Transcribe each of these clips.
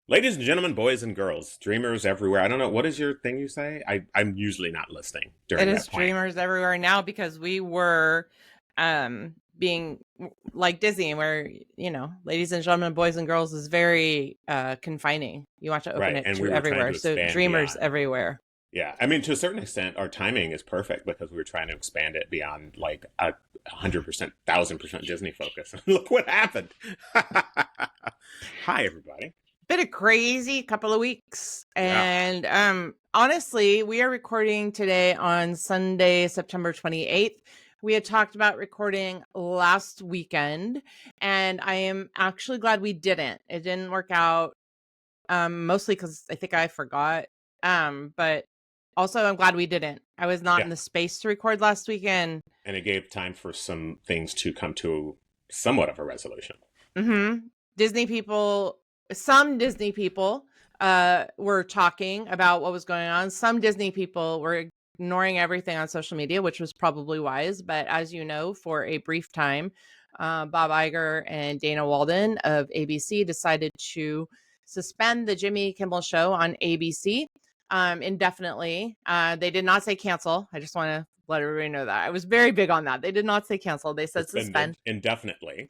Ladies and gentlemen, boys and girls, dreamers everywhere. I don't know. What is your thing you say? I'm usually not listening It during is that point. streamers everywhere now because we were being like Disney, where, ladies and gentlemen, boys and girls is very confining. You want to open Right. it And we to were trying everywhere. to So expand dreamers beyond. everywhere. Yeah. I mean, to a certain extent, our timing is perfect because we were trying to expand it beyond like 100%, 1,000% Disney focus. Look what happened. Hi, everybody. Been a crazy couple of weeks. Yeah. And honestly, we are recording today on Sunday, September 28th. We had talked about recording last weekend, and I am actually glad we didn't. It didn't work out, mostly because I think I forgot. But also I'm glad we didn't. I was not Yeah. in the space to record last weekend. And it gave time for some things to come to somewhat of a resolution. Mm-hmm. Disney people, some Disney people were talking about what was going on. Some Disney people were ignoring everything on social media, which was probably wise. But as you know, for a brief time, Bob Iger and Dana Walden of ABC decided to suspend the Jimmy Kimmel Show on ABC indefinitely. They did not say cancel. I just want to let everybody know that. I was very big on that. They did not say cancel. They said suspend. Suspended indefinitely.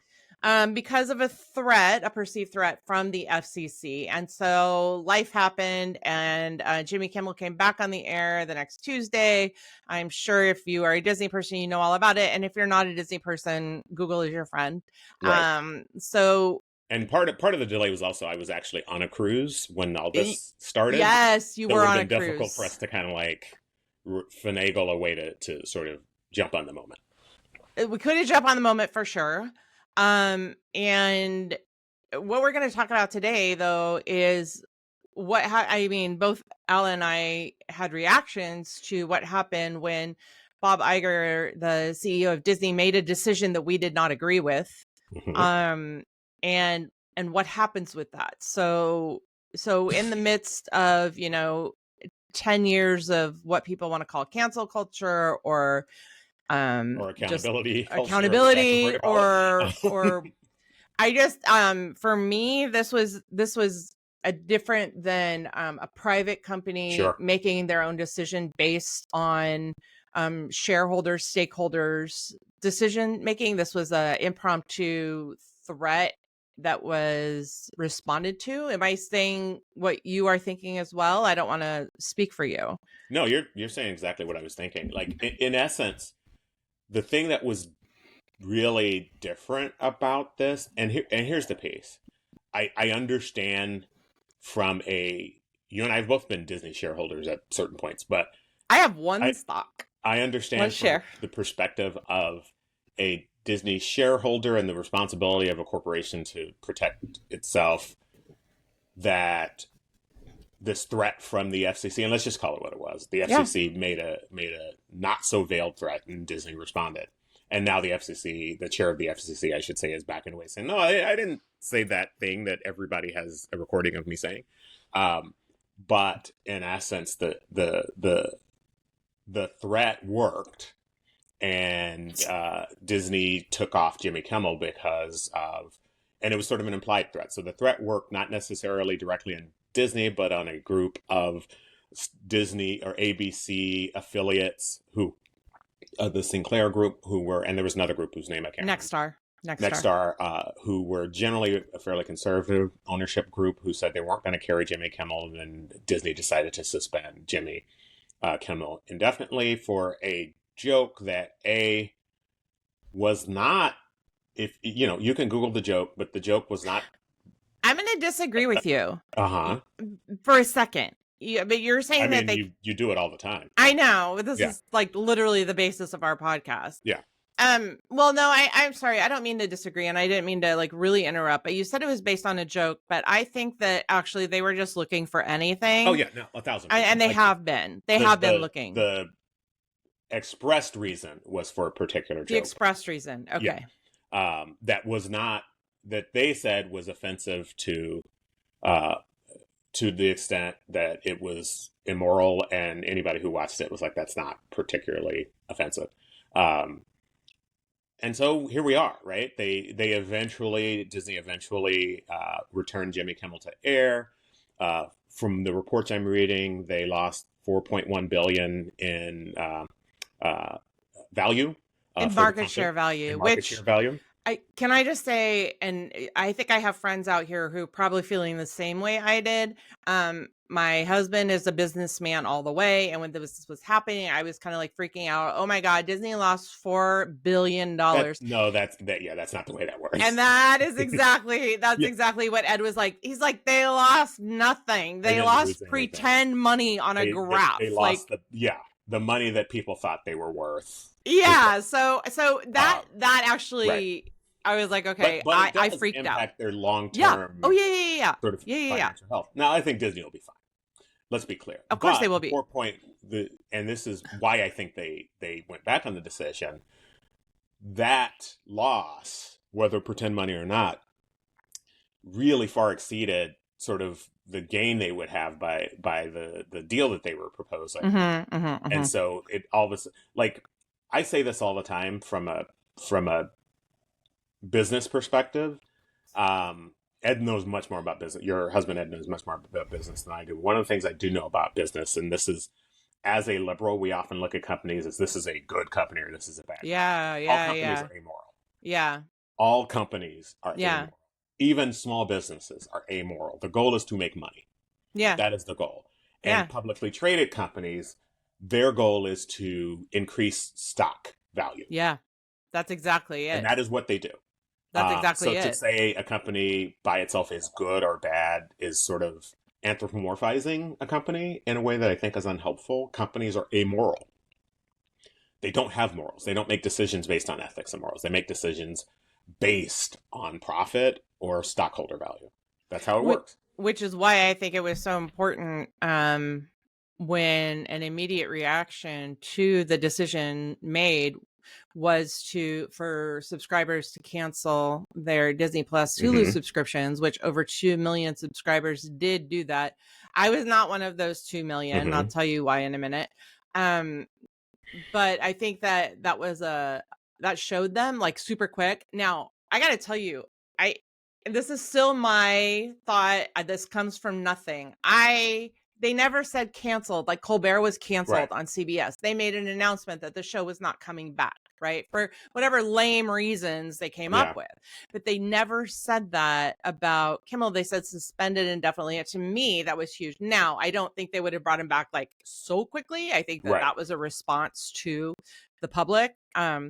Because of a threat, a perceived threat from the FCC. And so life happened, and Jimmy Kimmel came back on the air the next Tuesday. I'm sure if you are a Disney person, you know all about it. And if you're not a Disney person, Google is your friend. Right. So And part of the delay was also I was actually on a cruise when all this started. yes, you So it were would have on a been difficult for cruise. us to kind of like finagle a way to sort of jump on the moment. We could have jumped on the moment for sure. And what we're going to talk about today, though, is I mean, both Ella and I had reactions to what happened when Bob Iger, the CEO of Disney, made a decision that we did not agree with. Mm-hmm. Um, and what happens with that? So in the midst of 10 years of what people want to call cancel culture, or Or just accountability culture, which I prefer accountability, to call or it. I just for me, this was a different than a private company Sure. making their own decision based on shareholders, stakeholders decision making. This was a impromptu threat that was responded to. Am I saying what you are thinking as well? I don't want to speak for you. No, you're saying exactly what I was thinking. Like in essence, the thing that was really different about this, and here's the piece. I understand from a you and I have both been Disney shareholders at certain points, but I have one I stock. I Let's understand from share. the perspective of a Disney shareholder and the responsibility of a corporation to protect itself that this threat from the FCC, and let's just call it what it was. The Yeah. FCC made a not so veiled threat, and Disney responded. And now the FCC, the chair of the FCC, I should say, is backing away, saying, "No, I didn't say that thing that everybody has a recording of me saying." But in essence, the threat worked, and Disney took off Jimmy Kimmel because of, and it was sort of an implied threat. So the threat worked not necessarily directly on Disney, but on a group of Disney or ABC affiliates who, the Sinclair group, who were, and there was another group whose name I can't Next remember. star. Next star. Nexstar, who were generally a fairly conservative ownership group, who said they weren't going to carry Jimmy Kimmel, and Disney decided to suspend Jimmy Kimmel indefinitely for a joke that was not, if you can Google the joke, but the joke was not. I'm going to disagree with you Uh-huh. for a second. But you're I saying that mean, you do it all the time. I know this Yeah. is like literally the basis of our podcast. Yeah. Well, no, I'm sorry. I don't mean to disagree, and I didn't mean to like really interrupt, but you said it was based on a joke, but I think that actually they were just looking for anything. Oh yeah, no, 1,000%. And they Like have been. They the have been the looking. the expressed reason was for a particular The joke. expressed reason. Okay. Yeah. That was not, that they said was offensive uh to the extent that it was immoral, and anybody who watched it was like, that's not particularly offensive. Um, and so here we are, right? Disney eventually returned Jimmy Kimmel to air. from the reports I'm reading, they lost 4.1 billion in value In for the market company, share value, in market share which value. I just say, and I think I have friends out here who probably feeling the same way I did. My husband is a businessman all the way, and when this was happening, I was kind of like freaking out. Oh my God, Disney lost $4 billion. That's not the way that works. And that's Yeah. exactly what Ed was like. He's like, they lost nothing. They didn't lost lose anything. pretend money on a graph. They lost the money that people thought they were worth. Yeah. So that actually, right. I was like, okay, but it does I freaked out. impact their long Yeah. term Oh yeah. sort of financial health. Now, I think Disney will be fine. Let's be clear. Of course they will be. And this is why I think they went back on the decision. That loss, whether pretend money or not, really far exceeded sort of the gain they would have by the deal that they were proposing. And so it all this, like, I say this all the time from a business perspective. Ed knows much more about business. Your husband Ed knows much more about business than I do. One of the things I do know about business, and this is, as a liberal, we often look at companies as this is a good company or this is a bad company. All companies are amoral. Yeah. All companies are amoral. Even small businesses are amoral. The goal is to make money. Yeah. That is the goal. And publicly traded companies, their goal is to increase stock value. Yeah. That's exactly it. And that is what they do. That's exactly it. So to say a company by itself is good or bad is sort of anthropomorphizing a company in a way that I think is unhelpful. Companies are amoral. They don't have morals. They don't make decisions based on ethics and morals. They make decisions based on profit or stockholder value. That's how it works. Which is why I think it was so important when an immediate reaction to the decision made was for subscribers to cancel their Disney Plus Hulu subscriptions, which over 2 million subscribers did do that. I was not one of those 2 million. I'll tell you why in a minute. But I think that showed them like super quick. Now, I got to tell you, this is still my thought. This comes from nothing. They never said canceled. Like Colbert was canceled on CBS. They made an announcement that the show was not coming back, right? For whatever lame reasons they came up with. But they never said that about Kimmel. They said suspended indefinitely. And to me, that was huge. Now, I don't think they would have brought him back like so quickly. I think that was a response to the public. I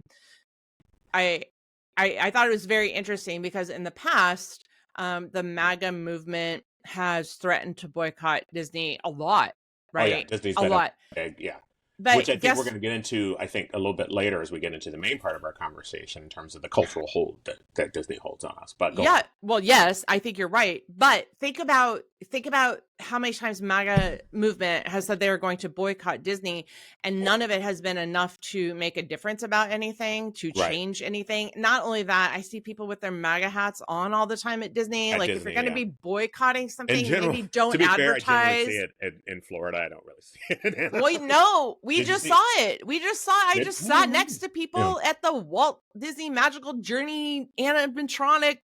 thought it was very interesting because in the past, the MAGA movement has threatened to boycott Disney a lot, right? Oh, yeah. Disney's a been lot. Big, But which I think we're going to get into, I think, a little bit later as we get into the main part of our conversation in terms of the cultural hold that Disney holds on us. But well, yes, I think you're right. But think about how many times MAGA movement has said they were going to boycott Disney, and none of it has been enough to make a difference about anything, to change anything. Not only that, I see people with their MAGA hats on all the time at Disney. If you're going to be boycotting something, maybe don't advertise. Fair, I generally see it in Florida. I don't really see it. Well, no, we just saw it. I just sat next to people at the Walt Disney Magical Journey animatronic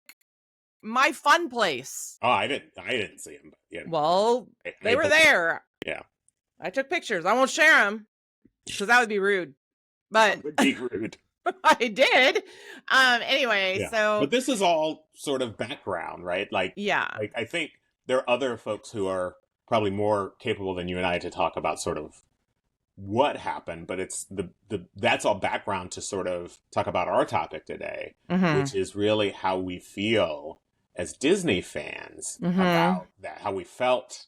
My Fun Place. Oh, I didn't see them. But well, they were there. Yeah, I took pictures. I won't share them because that would be rude. But that would be rude. I did. Anyway, so but this is all sort of background, right? Like I think there are other folks who are probably more capable than you and I to talk about sort of what happened, but it's that's all background to sort of talk about our topic today, which is really how we feel as Disney fans about that, how we felt,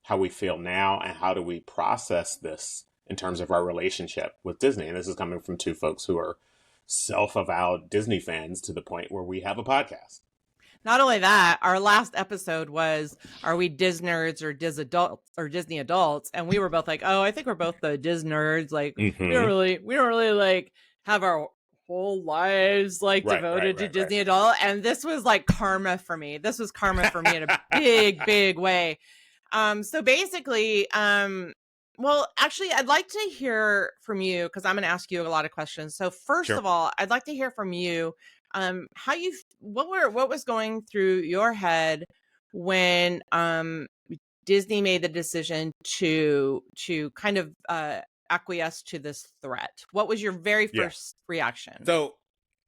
how we feel now, and how do we process this in terms of our relationship with Disney. And this is coming from two folks who are self-avowed Disney fans to the point where we have a podcast. Not only that, our last episode was, are we Disnerds or Disney adults? And we were both like, oh, I think we're both the Disnerds. Like we don't really like have our whole lives like devoted to Disney adult. And this was like karma for me. This was karma for me in a big, big way. So basically, well, actually, I'd like to hear from you because I'm going to ask you a lot of questions. So first of all, I'd like to hear from you what was going through your head when Disney made the decision to kind of acquiesce to this threat? What was your very first reaction? So,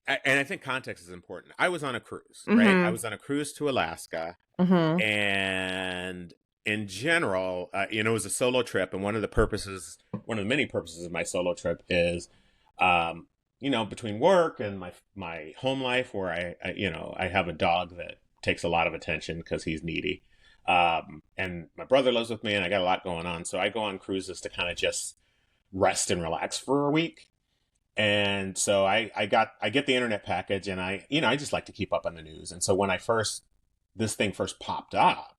and I think context is important. I was on a cruise, right? I Mm-hmm. was on a cruise to Alaska, Mm-hmm. and in general, it was a solo trip, and one of the many purposes of my solo trip is, between work and my home life, where I have a dog that takes a lot of attention because he's needy, and my brother lives with me, and I got a lot going on, so I go on cruises to kind of just rest and relax for a week. And so I get the internet package, and I just like to keep up on the news. And so when this thing first popped up,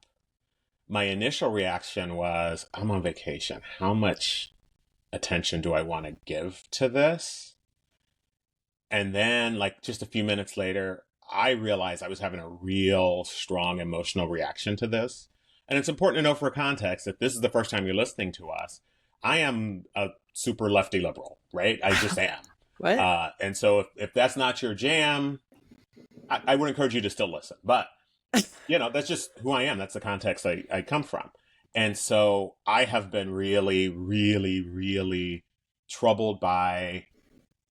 my initial reaction was, I'm on vacation. How much attention do I want to give to this? And then, like, just a few minutes later, I realized I was having a real strong emotional reaction to this. And it's important to know for context, if this is the first time you're listening to us, I am a super lefty liberal, right? I just am. What? And so if that's not your jam, I would encourage you to still listen. But, that's just who I am. That's the context I come from. And so I have been really, really, really troubled by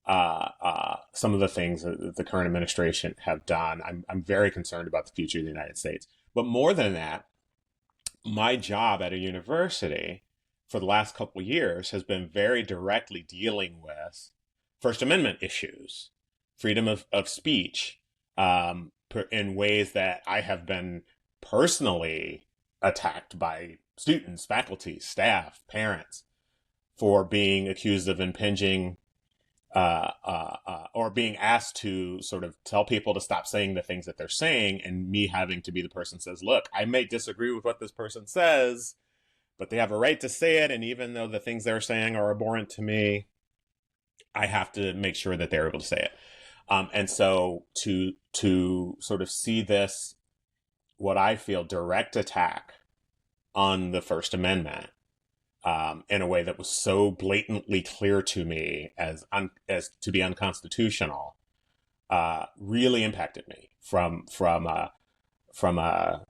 some of the things that the current administration have done. I'm very concerned about the future of the United States. But more than that, my job at a university for the last couple of years has been very directly dealing with First Amendment issues, freedom of speech, in ways that I have been personally attacked by students, faculty, staff, parents for being accused of impinging or being asked to sort of tell people to stop saying the things that they're saying, and me having to be the person who says, look, I may disagree with what this person says, but they have a right to say it. And even though the things they're saying are abhorrent to me, I have to make sure that they're able to say it. And so to sort of see this, what I feel direct attack on the First Amendment, in a way that was so blatantly clear to me as to be unconstitutional, really impacted me from a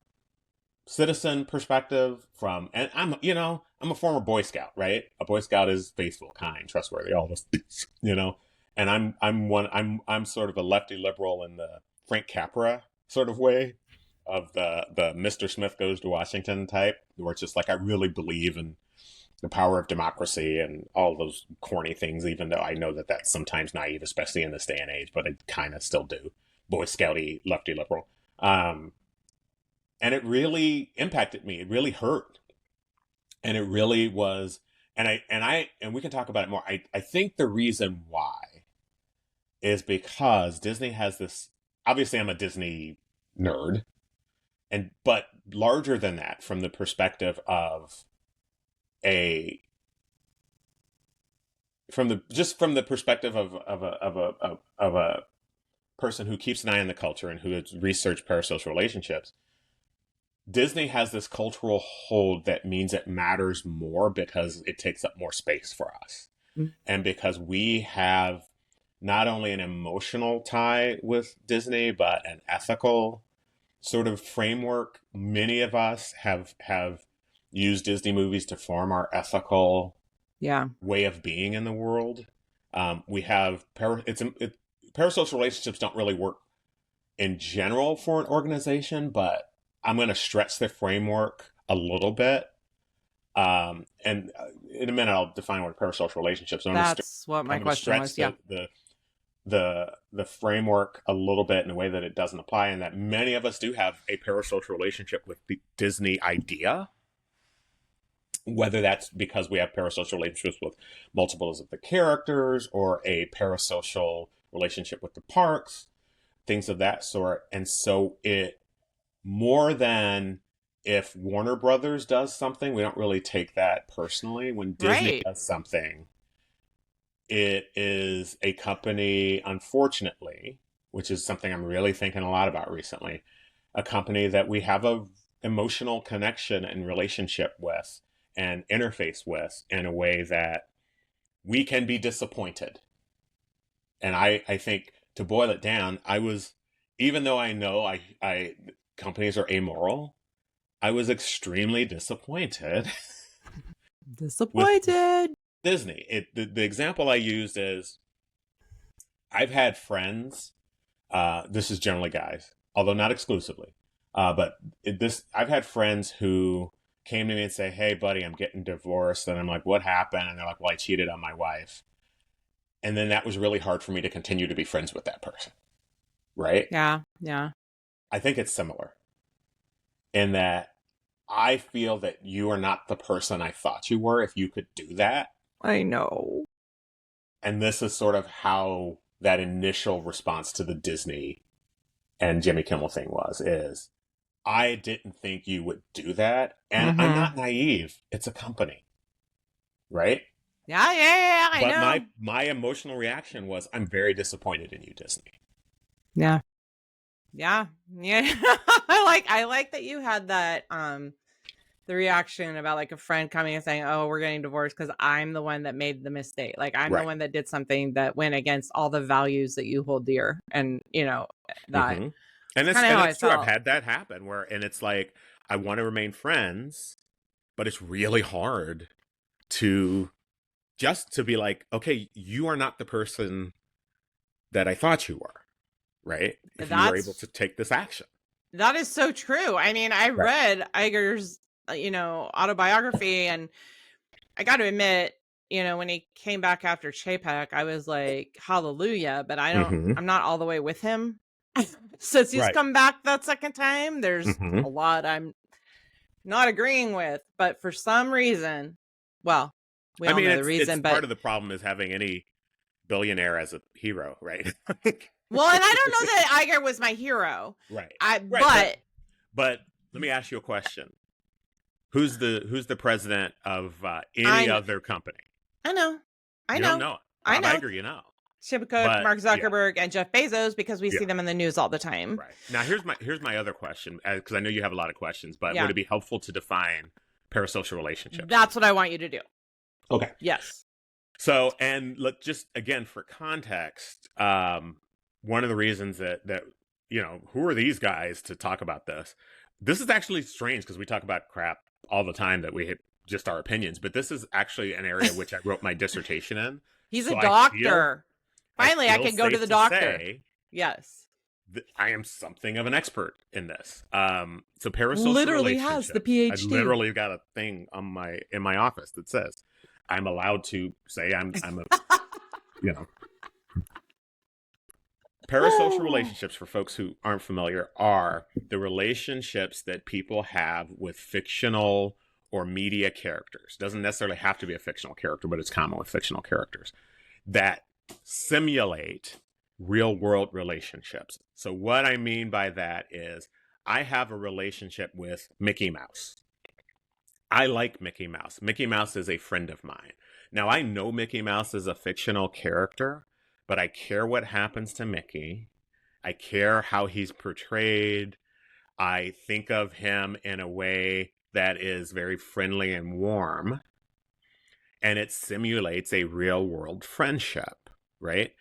citizen perspective. And I'm a former Boy Scout, right? A Boy Scout is faithful, kind, trustworthy, all those things, And I'm sort of a lefty liberal in the Frank Capra sort of way, of the Mr. Smith Goes to Washington type, where it's just like I really believe in the power of democracy and all those corny things, even though I know that that's sometimes naive, especially in this day and age, but I kind of still do. Boy Scouty, lefty liberal. And it really impacted me. It really hurt. And it really was, and we can talk about it more. I think the reason why is because Disney has this, obviously I'm a Disney nerd, but larger than that, from the perspective of from the perspective of a person who keeps an eye on the culture and who has researched parasocial relationships, Disney has this cultural hold that means it matters more because it takes up more space for us. Mm-hmm. And because we have not only an emotional tie with Disney, but an ethical sort of framework. Many of us have used Disney movies to form our ethical way of being in the world. We have parasocial relationships don't really work in general for an organization, but I'm going to stretch the framework a little bit. And in a minute, I'll define what parasocial relationships are. That's what my question was. Yeah. The framework a little bit in a way that it doesn't apply, and that many of us do have a parasocial relationship with the Disney idea, whether that's because we have parasocial relationships with multiples of the characters, or a parasocial relationship with the parks, things of that sort. And so it, more than if Warner Brothers does something, we don't really take that personally. When Disney does something, it is a company, unfortunately, which is something I'm really thinking a lot about recently, a company that we have a emotional connection and relationship with and interface with in a way that we can be disappointed. And I think, to boil it down, even though I know companies are amoral, I was extremely disappointed with Disappointed. Disney. The example I used is I've had friends, this is generally guys, although not exclusively, I've had friends who came to me and say, "Hey, buddy, I'm getting divorced," and I'm like, "What happened?" And they're like, "Well, I cheated on my wife," and then that was really hard for me to continue to be friends with that person, right? Yeah, yeah. I think it's similar in that I feel that you are not the person I thought you were if you could do that. I know. And this is sort of how that initial response to the Disney and Jimmy Kimmel thing is I didn't think you would do that. And I'm not naive. It's a company, right? Yeah, I but know. my emotional reaction was, I'm very disappointed in you, Disney. Yeah. I like that you had that the reaction about like a friend coming and saying, "Oh, we're getting divorced because I'm the one that made the mistake. Like I'm the one that did something that went against all the values that you hold dear." And that Mm-hmm. And it's true. I've had that happen and it's like, I want to remain friends, but it's really hard to be like, okay, you are not the person that I thought you were, right? If you were able to take this action. That is so true. I mean, I read Iger's, autobiography, and I got to admit, when he came back after Chapek, I was like, hallelujah, but I'm not all the way with him. Since he's come back that second time, there's a lot I'm not agreeing with, but for some reason, well, we all know the reason, but part of the problem is having any billionaire as a hero, right? Well, and I don't know that Iger was my hero. Right. But let me ask you a question. Who's the president of any other company? I know. You don't know it. I know. Iger, you know. Chip Cook, Mark Zuckerberg, and Jeff Bezos, because we see them in the news all the time. Right. Now, here's my other question, because I know you have a lot of questions, but would it be helpful to define parasocial relationships? That's what I want you to do. Okay. Yes. So, and look, just again for context, one of the reasons that who are these guys to talk about this? This is actually strange because we talk about crap all the time that we just our opinions, but this is actually an area which I wrote my dissertation in. He's a doctor. Finally, I can go to the doctor. Yes. I am something of an expert in this. So parasocial literally has the PhD. I literally got a thing in my office that says I'm allowed to say I'm a Parasocial relationships, for folks who aren't familiar, are the relationships that people have with fictional or media characters. Doesn't necessarily have to be a fictional character, but it's common with fictional characters that simulate real world relationships. So what I mean by that is I have a relationship with Mickey Mouse. I like Mickey Mouse. Mickey Mouse is a friend of mine. Now, I know Mickey Mouse is a fictional character, but I care what happens to Mickey. I care how he's portrayed. I think of him in a way that is very friendly and warm. And it simulates a real world friendship, right?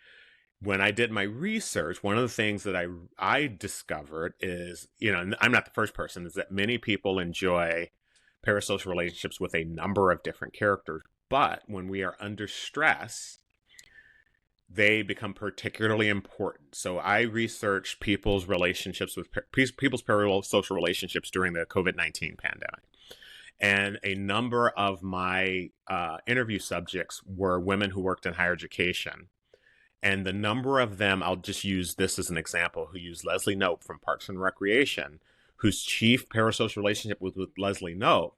When I did my research, one of the things that I discovered is, and I'm not the first person, is that many people enjoy parasocial relationships with a number of different characters. But when we are under stress, they become particularly important. So I researched people's relationships with people's parasocial relationships during the COVID-19 pandemic. And a number of my interview subjects were women who worked in higher education. And the number of them, I'll just use this as an example, who used Leslie Knope from Parks and Recreation, whose chief parasocial relationship was with Leslie Knope,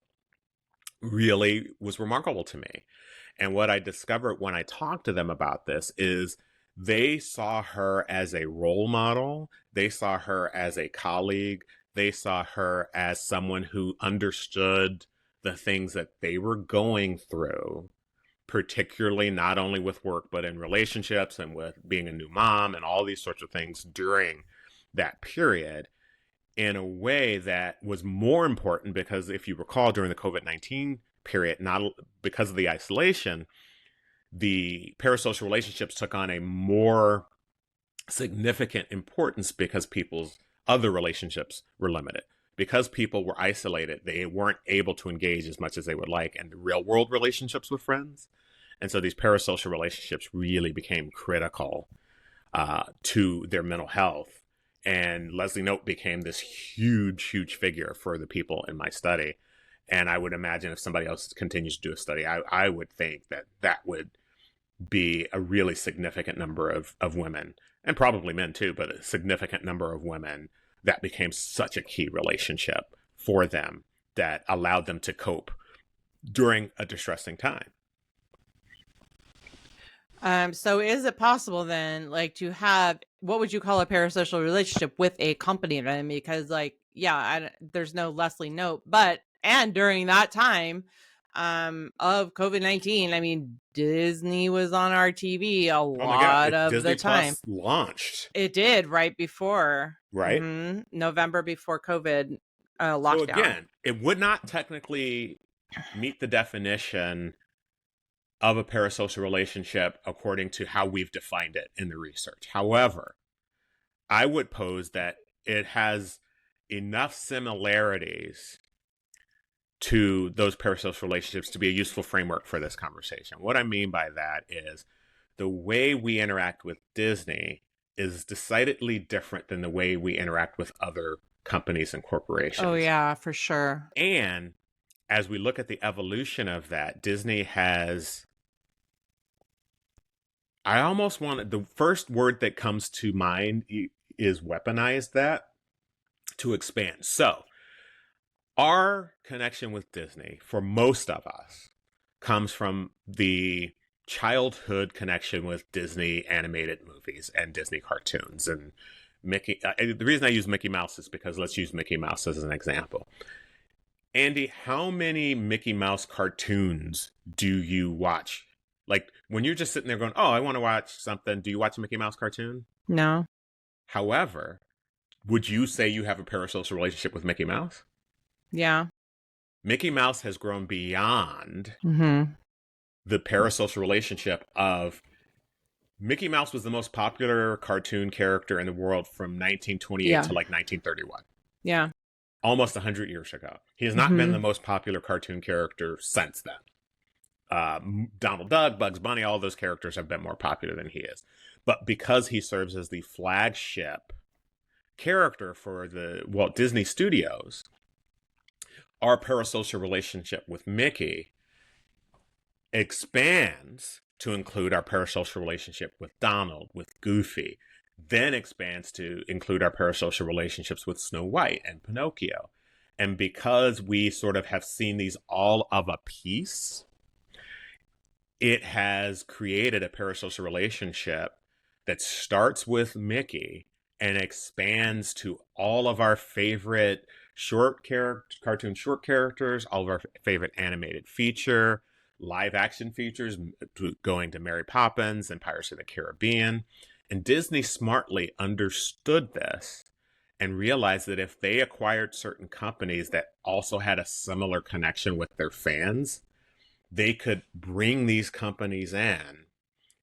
really was remarkable to me. And what I discovered when I talked to them about this is they saw her as a role model. They saw her as a colleague. They saw her as someone who understood the things that they were going through, particularly not only with work, but in relationships and with being a new mom and all these sorts of things during that period, in a way that was more important because if you recall, during the COVID-19 period, not because of the isolation, the parasocial relationships took on a more significant importance because people's other relationships were limited. because people were isolated, they weren't able to engage as much as they would like in the real world relationships with friends. And so these parasocial relationships really became critical to their mental health. And Leslie Knope became this huge figure for the people in my study. And I would imagine if somebody else continues to do a study, I would think that that would be a really significant number of women, and probably men too, but a significant number of women that became such a key relationship for them that allowed them to cope during a distressing time. So is it possible then, like, to have, what would you call a parasocial relationship with a company then? Because, like, yeah, there's no Leslie Knope, but, and during that time of COVID-19, I mean, Disney was on our TV a lot of Disney the time. Plus launched. It did right before, right? November before COVID lockdown. So again, it would not technically meet the definition of a parasocial relationship according to how we've defined it in the research. However, I would pose that it has enough similarities to those parasocial relationships to be a useful framework for this conversation. What I mean by that is the way we interact with Disney is decidedly different than the way we interact with other companies and corporations. Oh, yeah, for sure. And as we look at the evolution of that, Disney has, I almost want, the first word that comes to mind is weaponized that to expand. So our connection with Disney, for most of us, comes from the childhood connection with Disney animated movies and Disney cartoons. And Mickey, the reason I use Mickey Mouse is because let's use Mickey Mouse as an example. Andy, how many Mickey Mouse cartoons do you watch? Like, when you're just sitting there going, oh, I want to watch something, do you watch a Mickey Mouse cartoon? No. However, would you say you have a parasocial relationship with Mickey Mouse? Yeah. Mickey Mouse has grown beyond the parasocial relationship of Mickey Mouse was the most popular cartoon character in the world from 1928 to like 1931. Yeah. Almost 100 years ago. He has not been the most popular cartoon character since then. Donald Duck, Bugs Bunny, all those characters have been more popular than he is. But because he serves as the flagship character for the Walt Disney Studios, our parasocial relationship with Mickey expands to include our parasocial relationship with Donald, with Goofy, then expands to include our parasocial relationships with Snow White and Pinocchio. And because we sort of have seen these all of a piece, it has created a parasocial relationship that starts with Mickey and expands to all of our favorite cartoon short characters, all of our favorite animated feature, live action features, going to Mary Poppins and Pirates of the Caribbean. And Disney smartly understood this and realized that if they acquired certain companies that also had a similar connection with their fans, they could bring these companies in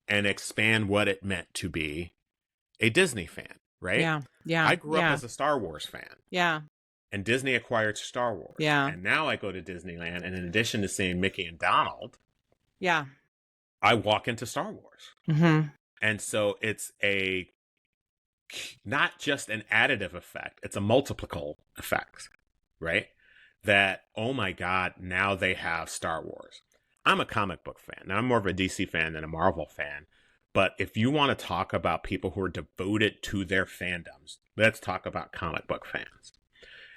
and expand what it meant to be a Disney fan, right? Yeah. I grew up as a Star Wars fan. Yeah. And Disney acquired Star Wars. Yeah. And now I go to Disneyland, and in addition to seeing Mickey and Donald, yeah, I walk into Star Wars. And so it's not just an additive effect, it's a multiplical effect, right? That, oh my God, now they have Star Wars. I'm a comic book fan. Now, I'm more of a DC fan than a Marvel fan. But if you want to talk about people who are devoted to their fandoms, let's talk about comic book fans.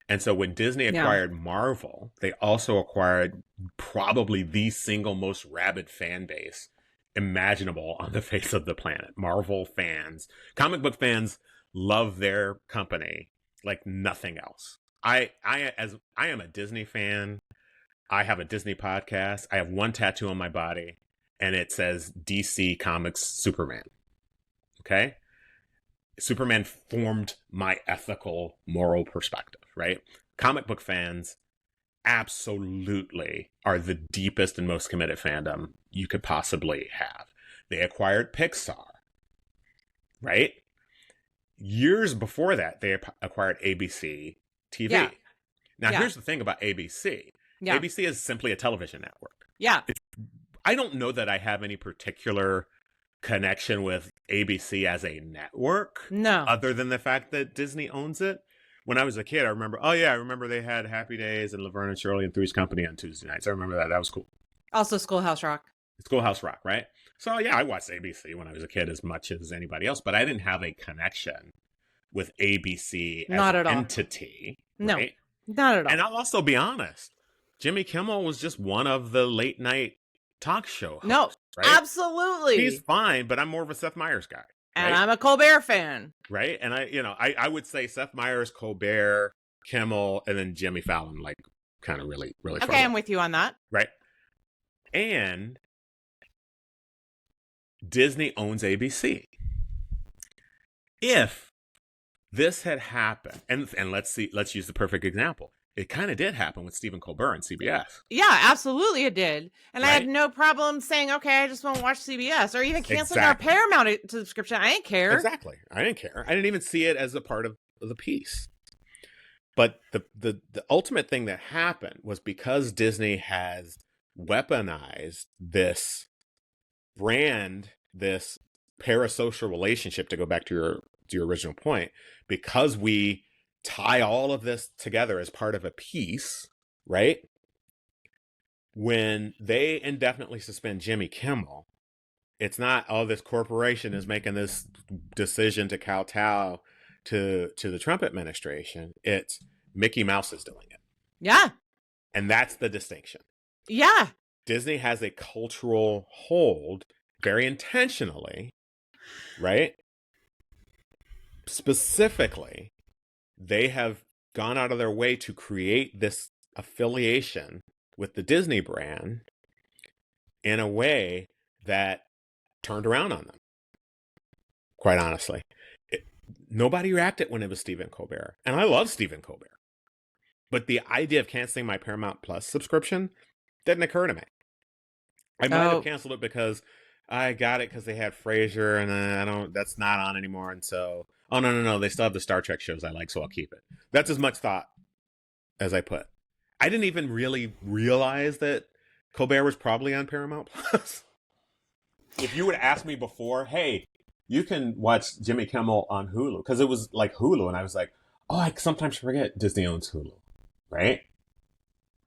And so when Disney acquired Marvel, they also acquired probably the single most rabid fan base imaginable on the face of the planet. Marvel fans, comic book fans love their company like nothing else. I am a Disney fan. I have a Disney podcast. I have one tattoo on my body, and it says DC Comics Superman. Okay? Superman formed my ethical, moral perspective, right? Comic book fans absolutely are the deepest and most committed fandom you could possibly have. They acquired Pixar, right? Years before that, they acquired ABC TV. Now, Yeah. here's the thing about ABC. Yeah. ABC is simply a television network. Yeah. I don't know that I have any particular connection with ABC as a network, No. other than the fact that Disney owns it. When I was a kid, I remember they had Happy Days and Laverne and Shirley and Three's Company on Tuesday nights. I remember that. That was cool. Also Schoolhouse Rock. Schoolhouse Rock, right? So yeah, I watched ABC when I was a kid as much as anybody else, but I didn't have a connection with ABC as Not an at all. entity. No. Right? Not at all. And I'll also be honest, Jimmy Kimmel was just one of the late night talk show hosts. No, right? absolutely. He's fine, but I'm more of a Seth Meyers guy. And right? I'm a Colbert fan. Right? And I would say Seth Meyers, Colbert, Kimmel, and then Jimmy Fallon, like kind of really, really Okay, I'm with you on that. Right? And Disney owns ABC. If this had happened, and let's use the perfect example. It kind of did happen with Stephen Colbert and CBS. Yeah, absolutely it did. And Right? I had no problem saying, okay, I just won't watch CBS or even canceling Exactly. our Paramount subscription. I didn't care. Exactly. I didn't care. I didn't even see it as a part of the piece. But the ultimate thing that happened was because Disney has weaponized this brand, this parasocial relationship, to go back to your original point, because we tie all of this together as part of a piece, right? When they indefinitely suspend Jimmy Kimmel, it's not, oh, this corporation is making this decision to kowtow to the Trump administration. It's Mickey Mouse is doing it. Yeah. And that's the distinction. Yeah. Disney has a cultural hold very intentionally, right? Specifically, they have gone out of their way to create this affiliation with the Disney brand in a way that turned around on them. Quite honestly, nobody reacted when it was Stephen Colbert. And I love Stephen Colbert. But the idea of canceling my Paramount Plus subscription didn't occur to me. I might have canceled it because I got it because they had Frasier, and that's not on anymore. And so, oh, no, they still have the Star Trek shows I like, so I'll keep it. That's as much thought as I put. I didn't even really realize that Colbert was probably on Paramount Plus. If you would ask me before, hey, you can watch Jimmy Kimmel on Hulu, because it was like Hulu, and I was like, oh, I sometimes forget Disney owns Hulu, right?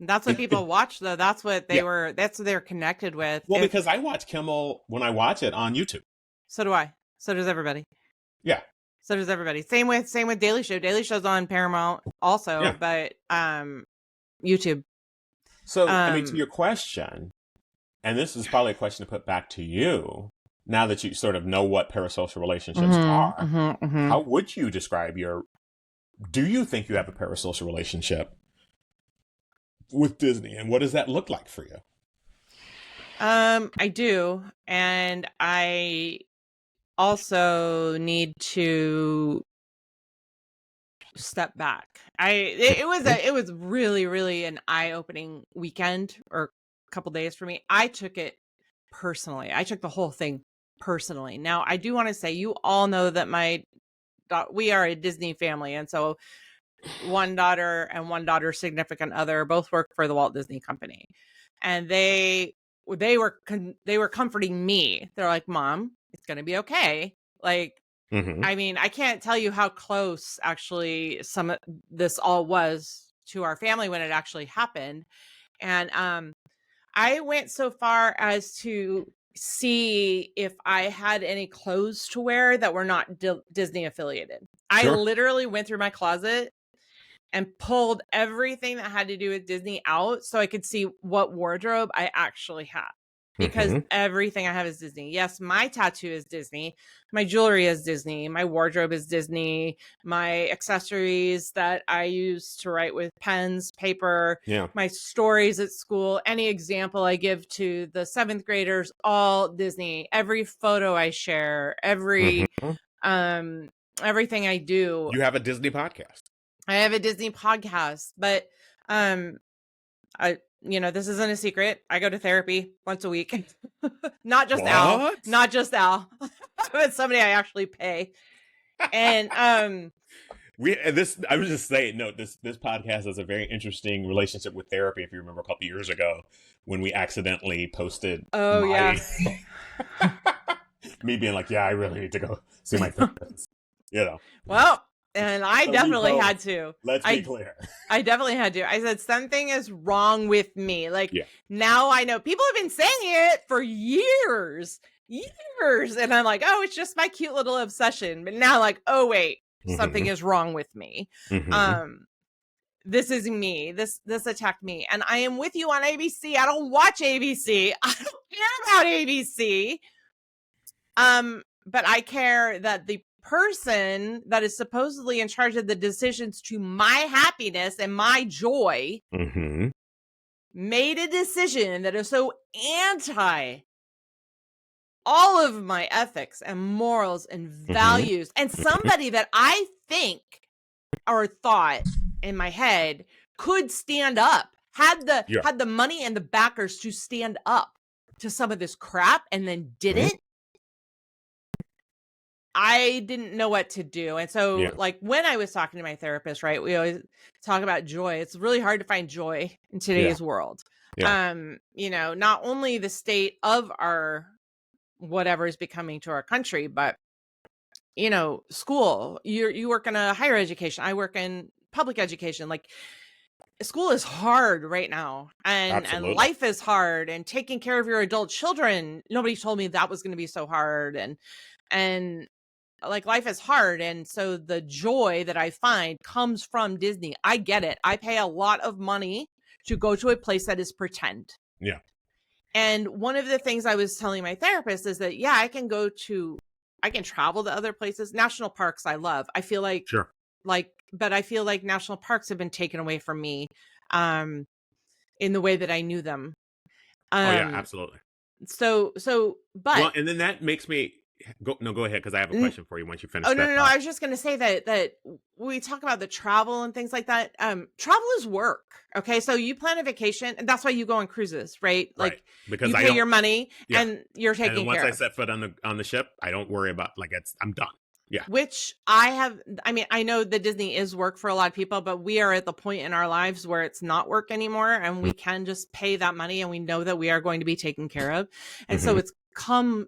That's what people watch, though. That's what that's what they're connected with. Well, because I watch Kimmel when I watch it on YouTube. So do I. So does everybody. Yeah. So does everybody. Same with Daily Show. Daily Show's on Paramount also, but YouTube. So, I mean, to your question, and this is probably a question to put back to you, now that you sort of know what parasocial relationships are, how would you describe do you think you have a parasocial relationship with Disney, and what does that look like for you? I do, and I also need to step back. It was really, really an eye-opening weekend or a couple days for me. I took it personally. I took the whole thing personally. Now, I do want to say, you all know that we are a Disney family, and so one daughter and one daughter's significant other both work for the Walt Disney Company, and they were comforting me. They're like, Mom, it's gonna be okay. Like, I mean, I can't tell you how close actually some of this all was to our family when it actually happened. And I went so far as to see if I had any clothes to wear that were not Disney affiliated. Sure. I literally went through my closet and pulled everything that had to do with Disney out so I could see what wardrobe I actually have. Because everything I have is Disney. Yes, my tattoo is Disney. My jewelry is Disney. My wardrobe is Disney. My accessories that I use to write with pens, paper, my stories at school, any example I give to the 7th graders, all Disney. Every photo I share, everything I do. You have a Disney podcast. I have a Disney podcast, but this isn't a secret. I go to therapy once a week. Not just Al, but somebody I actually pay. And I was just saying, no, this podcast has a very interesting relationship with therapy. If you remember a couple years ago when we accidentally posted Oh my yeah. me being like, yeah, I really need to go see my therapist. You know. Well, and I So we definitely had both, to. let's be clear. I definitely had to. I said something is wrong with me. Like Yeah. now I know people have been saying it for years. And I'm like, oh, it's just my cute little obsession. But now like, oh wait, something is wrong with me. This is me. This attacked me. And I am with you on ABC. I don't watch ABC. I don't care about ABC. But I care that the person that is supposedly in charge of the decisions to my happiness and my joy made a decision that is so anti all of my ethics and morals and values, and somebody that I think or thought in my head could stand up, had the money and the backers to stand up to some of this crap, and then didn't. I didn't know what to do. And so like when I was talking to my therapist, right, we always talk about joy. It's really hard to find joy in today's world. You know, not only the state of our whatever is becoming to our country, but you know, school, you work in a higher education. I work in public education. Like school is hard right now, and life is hard, and taking care of your adult children. Nobody told me that was going to be so hard. And like life is hard. And so the joy that I find comes from Disney. I get it. I pay a lot of money to go to a place that is pretend. Yeah. And one of the things I was telling my therapist is that, yeah, I can travel to other places. National parks, I love. I feel like, but I feel like national parks have been taken away from me in the way that I knew them. Oh yeah, absolutely. But and then that makes me go ahead, because I have a question for you once you finish. Oh no, I was just going to say that we talk about the travel and things like that. Travel is work. Okay, so you plan a vacation, and that's why you go on cruises, right? Like because you pay your money and you're taking care of. Once I set foot on the ship, I don't worry about I'm done. Yeah. Which I mean, I know that Disney is work for a lot of people, but we are at the point in our lives where it's not work anymore, and we can just pay that money, and we know that we are going to be taken care of. And so it's come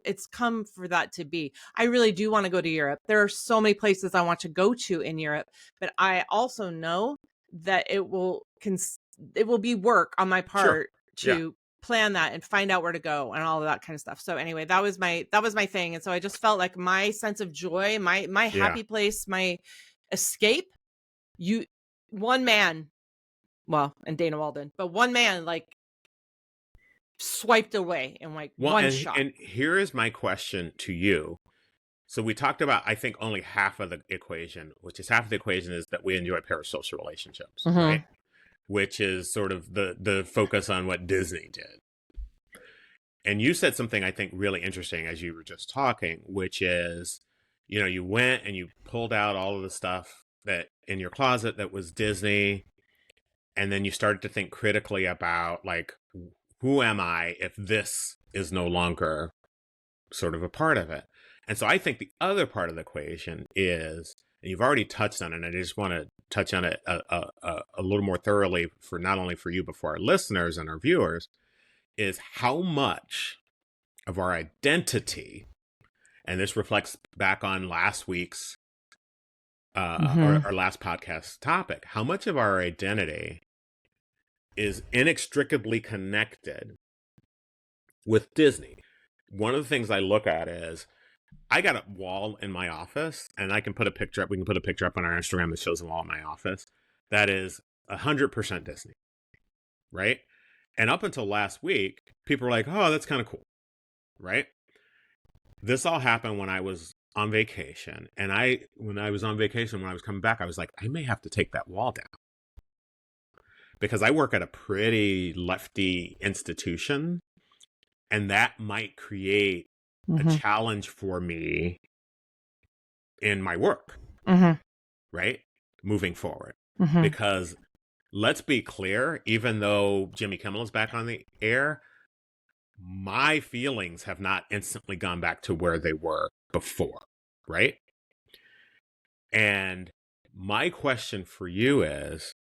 for that to be. I really do want to go to Europe. There are so many places I want to go to in Europe, but I also know that it will be work on my part to plan that and find out where to go and all of that kind of stuff. So anyway, that was my thing. And so I just felt like my sense of joy, my happy place, my escape, one man, well, and Dana Walden, but one man like swiped away in like one shot. And here is my question to you. So we talked about, I think, only half of the equation, which is half of the equation is that we enjoy parasocial relationships, right? Which is sort of the focus on what Disney did. And you said something I think really interesting as you were just talking, which is, you know, you went and you pulled out all of the stuff that in your closet that was Disney, and then you started to think critically about like, who am I if this is no longer sort of a part of it? And so I think the other part of the equation is, and you've already touched on it, and I just want to touch on it a little more thoroughly for not only for you, but for our listeners and our viewers, is how much of our identity, and this reflects back on last week's our last podcast topic, how much of our identity is inextricably connected with Disney. One of the things I look at is I got a wall in my office, and I can put a picture up. We can put a picture up on our Instagram that shows the wall in my office. That is 100% Disney, right? And up until last week, people were like, oh, that's kind of cool, right? This all happened when I was on vacation. And when I was coming back, I was like, I may have to take that wall down. Because I work at a pretty lefty institution, and that might create a challenge for me in my work, right? Moving forward. Because let's be clear, even though Jimmy Kimmel is back on the air, my feelings have not instantly gone back to where they were before, right? And my question for you is,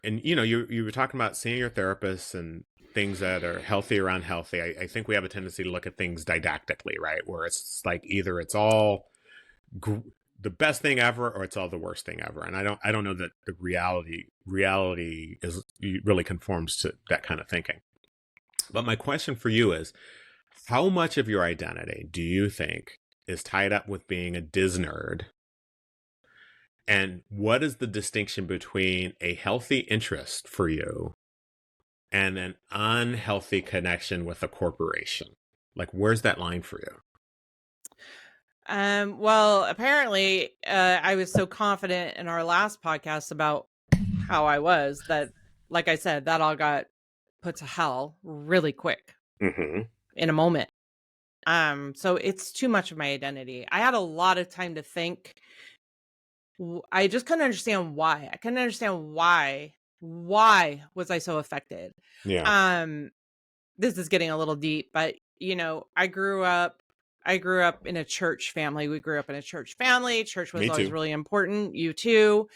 and you were talking about seeing your therapist and things that are healthy or unhealthy. I think we have a tendency to look at things didactically, right? Where it's like either it's all the best thing ever or it's all the worst thing ever. And I don't know that the reality is really conforms to that kind of thinking. But my question for you is, how much of your identity do you think is tied up with being a Disnerd? And what is the distinction between a healthy interest for you and an unhealthy connection with a corporation? Like, where's that line for you? Well, apparently, I was so confident in our last podcast about how I was that, like I said, that all got put to hell really quick in a moment. So it's too much of my identity. I had a lot of time to think. I just couldn't understand why. I couldn't understand why. Why was I so affected? Yeah. This is getting a little deep, but I grew up in a church family. We grew up in a church family. Church was Me always too. really important. You too.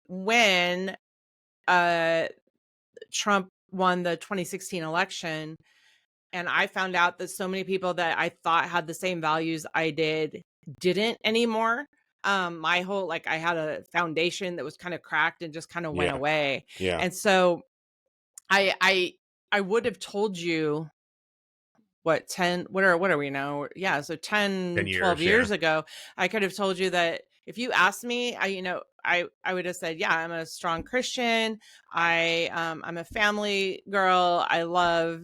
When Trump won the 2016 election, and I found out that so many people that I thought had the same values I didn't anymore. My whole, I had a foundation that was kind of cracked and just kind of went Yeah. away. Yeah. And so I would have told you what 10 what are we now? Yeah, so 10 years, 12 years yeah. ago, I could have told you that if you asked me, I would have said, yeah, I'm a strong Christian. I'm a family girl. I love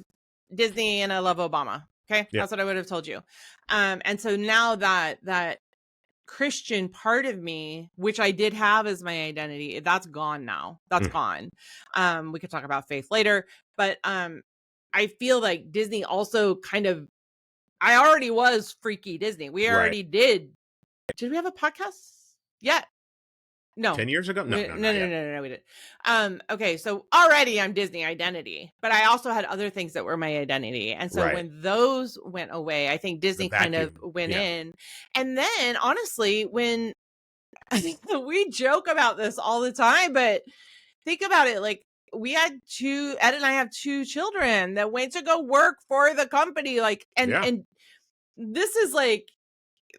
Disney and I love Obama. Okay. Yeah. That's what I would have told you. And so now that Christian part of me, which I did have as my identity, that's gone now. That's gone. We could talk about faith later, but I feel like Disney also I already was freaky Disney. We already did. Did we have a podcast? Yeah. No. 10 years ago? No, No, we didn't. Okay, so already I'm Disney identity, but I also had other things that were my identity. And so when those went away, I think Disney kind of went in. And then honestly, when we joke about this all the time, but think about it, like Ed and I have 2 children that went to go work for the company. And this is like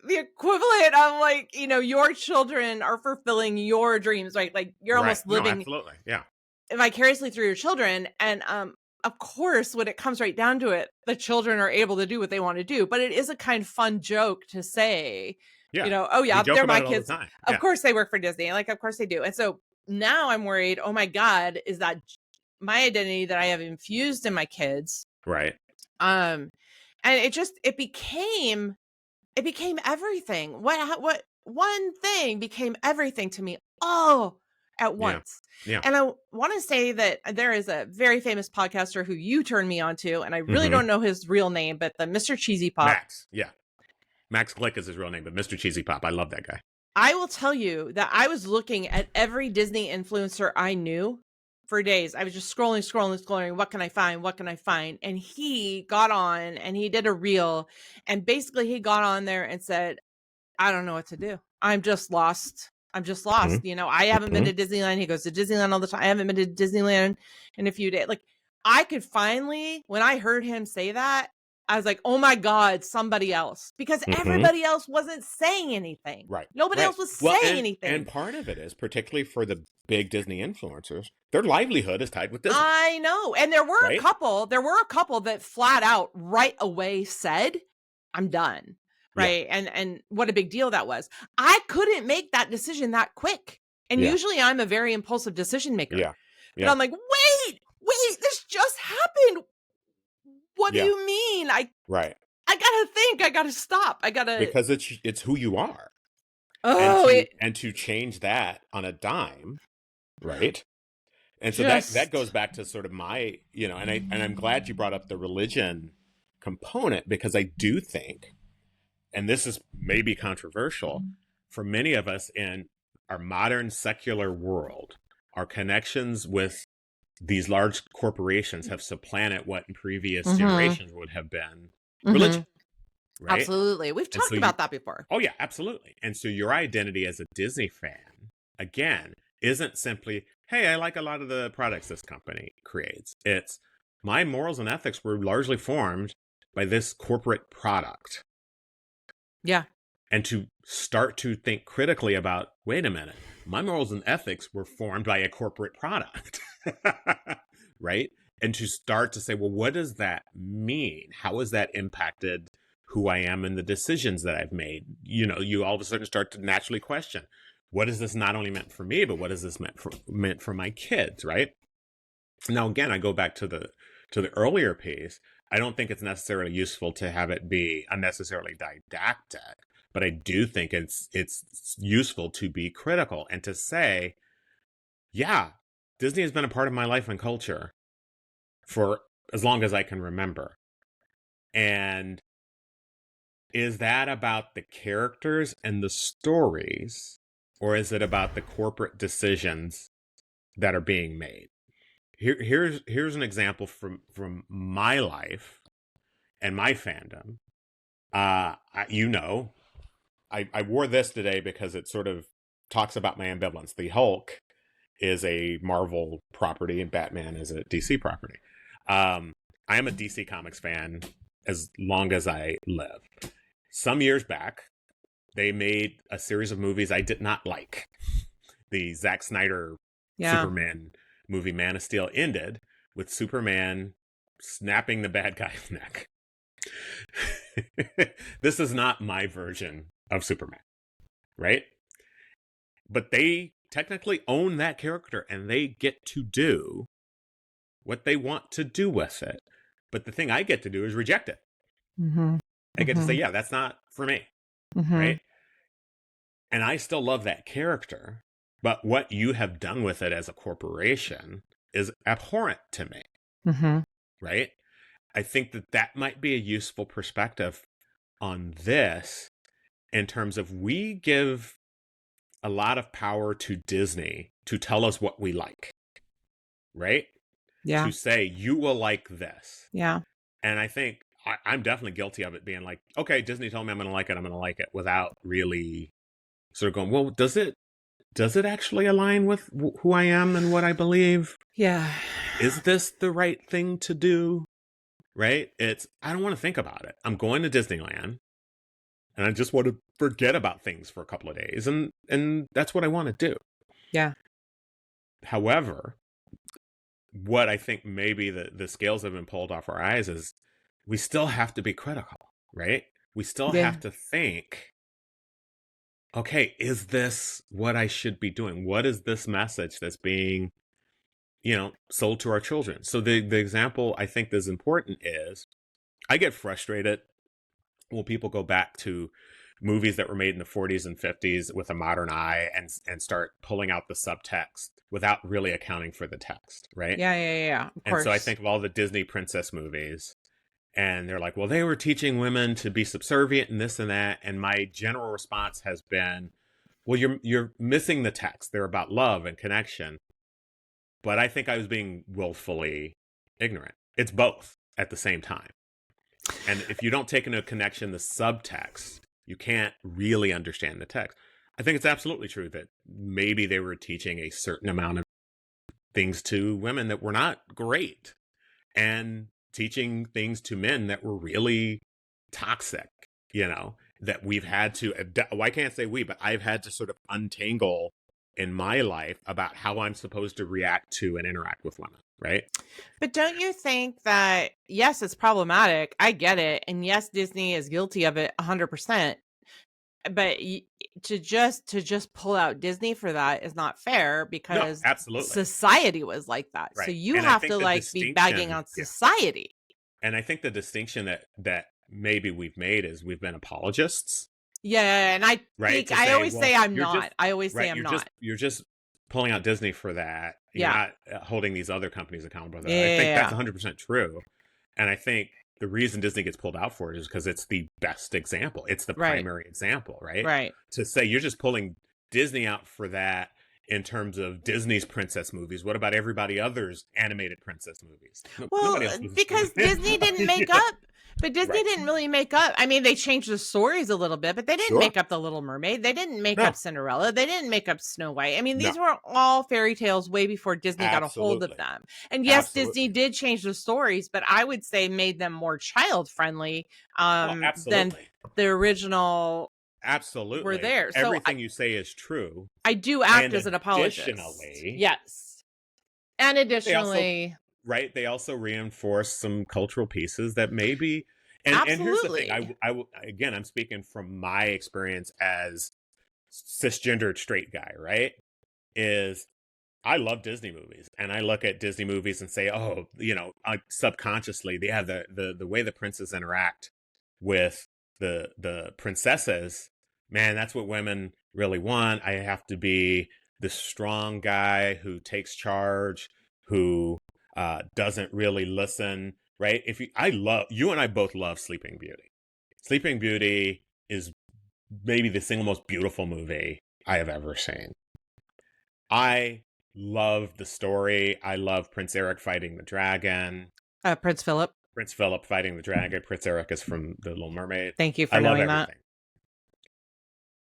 the equivalent of your children are fulfilling your dreams, right? Like you're almost living absolutely. Yeah. vicariously through your children. And of course, when it comes right down to it, the children are able to do what they want to do. But it is a kind of fun joke to say, oh yeah, they're my kids. Of course they work for Disney. Like, of course they do. And so now I'm worried, oh my God, is that my identity that I have infused in my kids? Right. And it became everything. What one thing became everything to me all at once. Yeah. And I want to say that there is a very famous podcaster who you turned me on to, and I really don't know his real name, but the Mr. Cheesy Pop. Max. Yeah. Max Glick is his real name, but Mr. Cheesy Pop. I love that guy. I will tell you that I was looking at every Disney influencer I knew for days. I was just scrolling. What can I find? And he got on and he did a reel. And basically he got on there and said, I don't know what to do. I'm just lost. I haven't been to Disneyland. He goes to Disneyland all the time. I haven't been to Disneyland in a few days. Like I could finally, when I heard him say that, I was like, oh my God, somebody else. Because everybody else wasn't saying anything. Right. Nobody else was saying anything. And part of it is, particularly for the big Disney influencers, their livelihood is tied with Disney. I know. And there were a couple that flat out right away said, I'm done. Right. Yeah. And what a big deal that was. I couldn't make that decision that quick. And usually I'm a very impulsive decision maker. Yeah. But I'm like, wait, this just happened. What do you mean? I gotta think. I gotta stop. Because it's who you are. Oh, and to change that on a dime, right? And so that goes back to sort of my, and I'm glad you brought up the religion component, because I do think, and this is maybe controversial, for many of us in our modern secular world, our connections with these large corporations have supplanted what in previous generations would have been religion. Right? Absolutely. We've talked about that before. Oh, yeah, absolutely. And so your identity as a Disney fan again, isn't simply, hey, I like a lot of the products this company creates. It's my morals and ethics were largely formed by this corporate product. Yeah. And to start to think critically about, wait a minute, my morals and ethics were formed by a corporate product, right? And to start to say, well, what does that mean? How has that impacted who I am and the decisions that I've made? You know, you all of a sudden start to naturally question, what is this not only meant for me, but what is this meant for my kids, right? Now, again, I go back to the earlier piece. I don't think it's necessarily useful to have it be unnecessarily didactic, but I do think it's useful to be critical and to say, yeah, Disney has been a part of my life and culture for as long as I can remember. And is that about the characters and the stories, or is it about the corporate decisions that are being made? Here's an example from my life and my fandom. I wore this today because it sort of talks about my ambivalence. The Hulk is a Marvel property and Batman is a DC property. I am a DC Comics fan as long as I live. Some years back, they made a series of movies I did not like. The Zack Snyder Superman movie Man of Steel ended with Superman snapping the bad guy's neck. This is not my version of Superman, right? But they technically own that character and they get to do what they want to do with it. But the thing I get to do is reject it. Mm-hmm. I get to say, yeah, that's not for me, right? And I still love that character, but what you have done with it as a corporation is abhorrent to me, right? I think that might be a useful perspective on this in terms of we give a lot of power to Disney to tell us what we like, right? Yeah. To say, you will like this. Yeah. And I think I'm definitely guilty of it being like, okay, Disney told me I'm going to like it without really sort of going, well, does it actually align with who I am and what I believe? Yeah. Is this the right thing to do? Right? I don't want to think about it. I'm going to Disneyland and I just want to forget about things for a couple of days. And that's what I want to do. Yeah. However, what I think maybe the scales have been pulled off our eyes is we still have to be critical, right? We still have to think, okay, is this what I should be doing? What is this message that's being, sold to our children? So the example I think that's important is I get frustrated when people go back to movies that were made in the 40s and 50s with a modern eye and start pulling out the subtext without really accounting for the text, right? Yeah. Of and course. So I think of all the Disney princess movies and they're like, well, they were teaching women to be subservient and this and that. And my general response has been, well, you're missing the text. They're about love and connection. But I think I was being willfully ignorant. It's both at the same time. And if you don't take into connection the subtext, you can't really understand the text. I think it's absolutely true that maybe they were teaching a certain amount of things to women that were not great and teaching things to men that were really toxic, that we've had to, well, I can't say we, but I've had to sort of untangle in my life about how I'm supposed to react to and interact with women, right? But don't you think that, yes, it's problematic. I get it. And yes, Disney is guilty of it 100%. But to just pull out Disney for that is not fair because absolutely. Society was like that. Right. So you have to be bagging on society. And I think the distinction that maybe we've made is we've been apologists. Yeah, and I think I always say I'm not. I always say I'm not. You're just pulling out Disney for that. You're not holding these other companies accountable for that. Yeah, I think that's 100% true. And I think the reason Disney gets pulled out for it is because it's the best example. It's the primary example, right? Right. To say you're just pulling Disney out for that in terms of Disney's princess movies. What about everybody other's animated princess movies? Well, Nobody else was because doing Disney didn't it. make up, but Disney Right. didn't really make up. I mean, they changed the stories a little bit, but they didn't Sure. make up The Little Mermaid. They didn't make No. up Cinderella. They didn't make up Snow White. I mean, No. these were all fairy tales way before Disney got a hold of Absolutely. them. And yes, Disney Absolutely. did change the stories, but I would say made them more child friendly Oh, than absolutely. the original Absolutely. were there. So Everything you say is true. I do act And as an apologist. additionally, Yes. And they additionally, right, they also reinforce some cultural pieces that maybe, and here's the thing, absolutely. again, I'm speaking from my experience as cisgendered straight guy, right? Is I love Disney movies, and I look at Disney movies and say, oh, subconsciously, they have the way the princes interact with the princesses. Man, that's what women really want. I have to be the strong guy who takes charge, who doesn't really listen, right? You and I both love Sleeping Beauty. Sleeping Beauty is maybe the single most beautiful movie I have ever seen. I love the story. I love Prince Eric fighting the dragon. Prince Philip. Prince Philip fighting the dragon. Prince Eric is from The Little Mermaid. Thank you for I love knowing that. everything.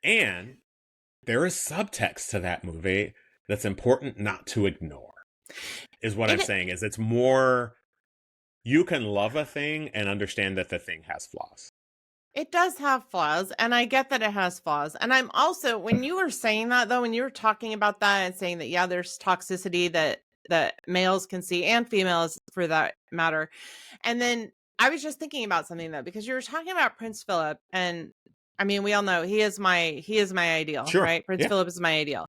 And there is subtext to that movie that's important not to ignore, is what I'm saying. Is it's more, you can love a thing and understand that the thing has flaws. It does have flaws, and I get that it has flaws. And I'm also, when you were saying that, though, when you were talking about that and saying that, yeah, there's toxicity that males can see, and females for that matter. And then I was just thinking about something, though, because you were talking about Prince Philip, and I mean, we all know he is my ideal, Sure. right? Prince Yeah. Philip is my ideal.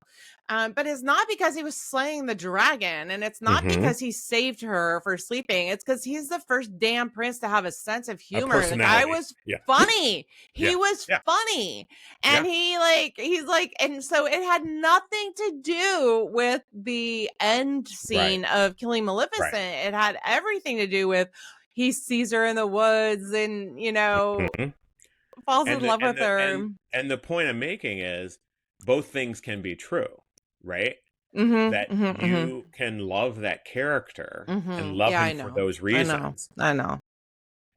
But it's not because he was slaying the dragon, and it's not because he saved her for sleeping. It's because he's the first damn prince to have a sense of humor. The guy was funny. He was funny. And he's like, and so it had nothing to do with the end scene of killing Maleficent. It had everything to do with he sees her in the woods and, falls in love with her. And the point I'm making is both things can be true. Right? That you can love that character and love him for those reasons. I know.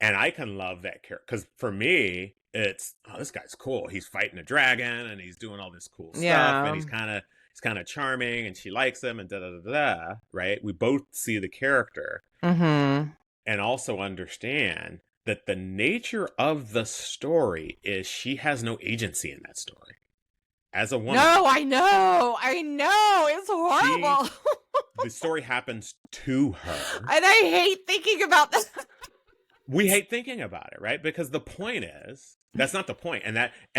And I can love that character. Because for me, it's, oh, this guy's cool. He's fighting a dragon and he's doing all this cool stuff. And he's kind of charming and she likes him and da-da-da-da. Right? We both see the character. And also understand that the nature of the story is she has no agency in that story. As a woman. No, I know. It's horrible. The story happens to her. And I hate thinking about this. We hate thinking about it, right? Because the point is, that's not the point. And